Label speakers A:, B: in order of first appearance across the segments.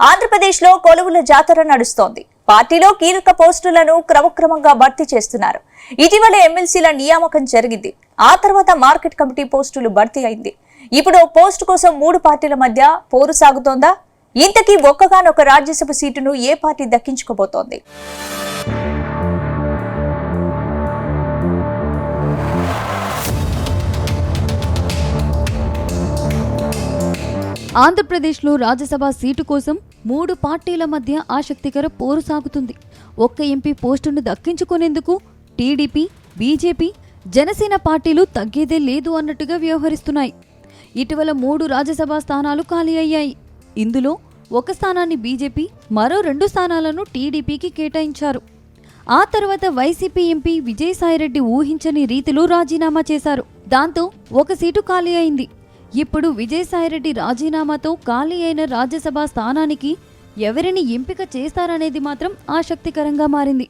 A: ఆంధ్రప్రదేశ్లో కొలువుల జాతర నడుస్తోంది. పార్టీలో కీలక పోస్టులను క్రమక్రమంగా భర్తీ చేస్తున్నారు. ఇటీవల ఎమ్మెల్సీల నియామకం జరిగింది. ఆ తర్వాత మార్కెట్ కమిటీ పోస్టులు భర్తీ అయింది. ఇప్పుడు పోస్టు కోసం 3 పార్టీల మధ్య పోరు సాగుతోందా? ఇంతకీ ఒక్కగానొక రాజ్యసభ సీటును ఏ పార్టీ దక్కించుకోబోతోంది?
B: ఆంధ్రప్రదేశ్లో రాజ్యసభ సీటు కోసం 3 పార్టీల మధ్య ఆసక్తికర పోరు సాగుతుంది. ఒక్క ఎంపీ పోస్టును దక్కించుకునేందుకు టీడీపీ, బీజేపీ, జనసేన పార్టీలు తగ్గేదే లేదు అన్నట్టుగా వ్యవహరిస్తున్నాయి. ఇటీవల 3 రాజ్యసభ స్థానాలు ఖాళీ అయ్యాయి. ఇందులో ఒక స్థానాన్ని బీజేపీ, మరో 2 స్థానాలను టీడీపీకి కేటాయించారు. ఆ తర్వాత వైసీపీ ఎంపీ విజయసాయిరెడ్డి ఊహించని రీతిలో రాజీనామా చేశారు. దాంతో ఒక సీటు ఖాళీ అయింది. ఇప్పుడు విజయసాయిరెడ్డి రాజీనామాతో ఖాళీ అయిన రాజ్యసభ స్థానానికి ఎవరిని ఎంపిక చేస్తారనేది మాత్రం ఆసక్తికరంగా మారింది.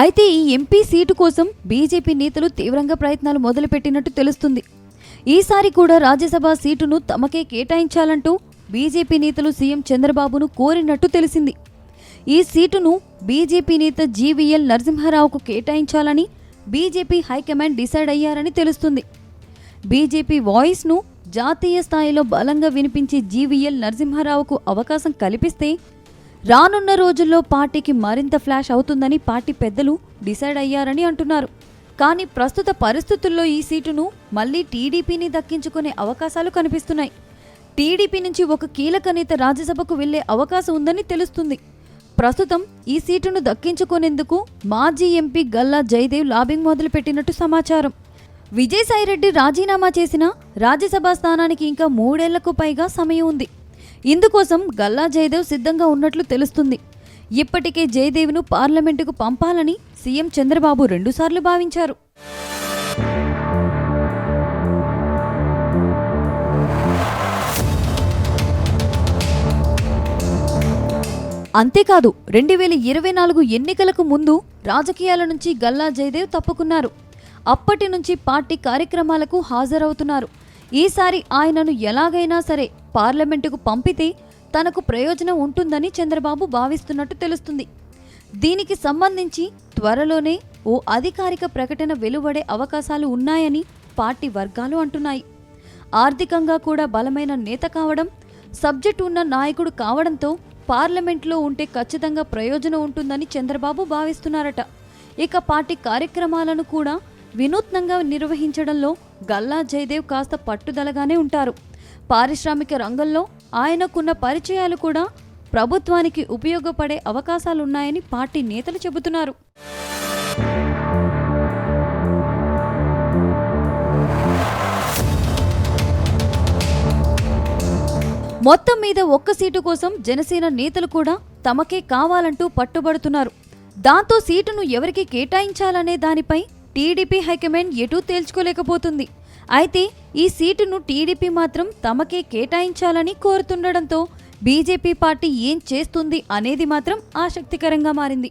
B: అయితే ఈ ఎంపీ సీటు కోసం బీజేపీ నేతలు తీవ్రంగా ప్రయత్నాలు మొదలుపెట్టినట్టు తెలుస్తుంది. ఈసారి కూడా రాజ్యసభ సీటును తమకే కేటాయించాలంటూ బీజేపీ నేతలు సీఎం చంద్రబాబును కోరినట్టు తెలిసింది. ఈ సీటును బీజేపీ నేత జీవీఎల్ నరసింహారావుకు కేటాయించాలని బీజేపీ హైకమాండ్ డిసైడ్ అయ్యారని తెలుస్తుంది. బీజేపీ వాయిస్ను జాతీయ స్థాయిలో బలంగా వినిపించే జీవీఎల్ నరసింహారావుకు అవకాశం కల్పిస్తే రానున్న రోజుల్లో పార్టీకి మరింత ఫ్లాష్ అవుతుందని పార్టీ పెద్దలు డిసైడ్ అయ్యారని అంటున్నారు. కానీ ప్రస్తుత పరిస్థితుల్లో ఈ సీటును మళ్లీ టీడీపీని దక్కించుకునే అవకాశాలు కనిపిస్తున్నాయి. టీడీపీ నుంచి ఒక కీలక నేత రాజ్యసభకు వెళ్లే అవకాశం ఉందని తెలుస్తుంది. ప్రస్తుతం ఈ సీటును దక్కించుకునేందుకు మాజీ ఎంపీ గల్లా జయదేవ్ లాబింగ్ మొదలుపెట్టినట్టు సమాచారం. విజయసాయిరెడ్డి రాజీనామా చేసిన రాజ్యసభ స్థానానికి ఇంకా 3 ఏళ్లకు పైగా సమయం ఉంది. ఇందుకోసం గల్లా జయదేవ్ సిద్ధంగా ఉన్నట్లు తెలుస్తుంది. ఇప్పటికే జయదేవ్ను పార్లమెంటుకు పంపాలని సీఎం చంద్రబాబు 2 సార్లు భావించారు. అంతేకాదు 2024 ఎన్నికలకు ముందు రాజకీయాల నుంచి గల్లా జయదేవ్ తప్పుకున్నారు. అప్పటి నుంచి పార్టీ కార్యక్రమాలకు హాజరవుతున్నారు. ఈసారి ఆయనను ఎలాగైనా సరే పార్లమెంటుకు పంపితే తనకు ప్రయోజనం ఉంటుందని చంద్రబాబు భావిస్తున్నట్టు తెలుస్తుంది. దీనికి సంబంధించి త్వరలోనే ఓ అధికారిక ప్రకటన వెలువడే అవకాశాలు ఉన్నాయని పార్టీ వర్గాలు అంటున్నాయి. ఆర్థికంగా కూడా బలమైన నేత కావడం, సబ్జెక్టు ఉన్న నాయకుడు కావడంతో పార్లమెంట్లో ఉంటే ఖచ్చితంగా ప్రయోజనం ఉంటుందని చంద్రబాబు భావిస్తున్నారట. ఇక పార్టీ కార్యక్రమాలను కూడా వినూత్నంగా నిర్వహించడంలో గల్లా జయదేవ్ కాస్త పట్టుదలగానే ఉంటారు. పారిశ్రామిక రంగంలో ఆయనకున్న పరిచయాలు కూడా ప్రభుత్వానికి ఉపయోగపడే అవకాశాలున్నాయని పార్టీ నేతలు చెబుతున్నారు. మొత్తం మీద ఒక్క సీటు కోసం జనసేన నేతలు కూడా తమకే కావాలంటూ పట్టుబడుతున్నారు. దాంతో సీటును ఎవరికి కేటాయించాలనే దానిపై టీడీపీ హైకమాండ్ ఎటూ తేల్చుకోలేకపోతుంది. అయితే ఈ సీటును టీడీపీ మాత్రం తమకే కేటాయించాలని కోరుతుండడంతో బీజేపీ పార్టీ ఏం చేస్తుంది అనేది మాత్రం ఆసక్తికరంగా మారింది.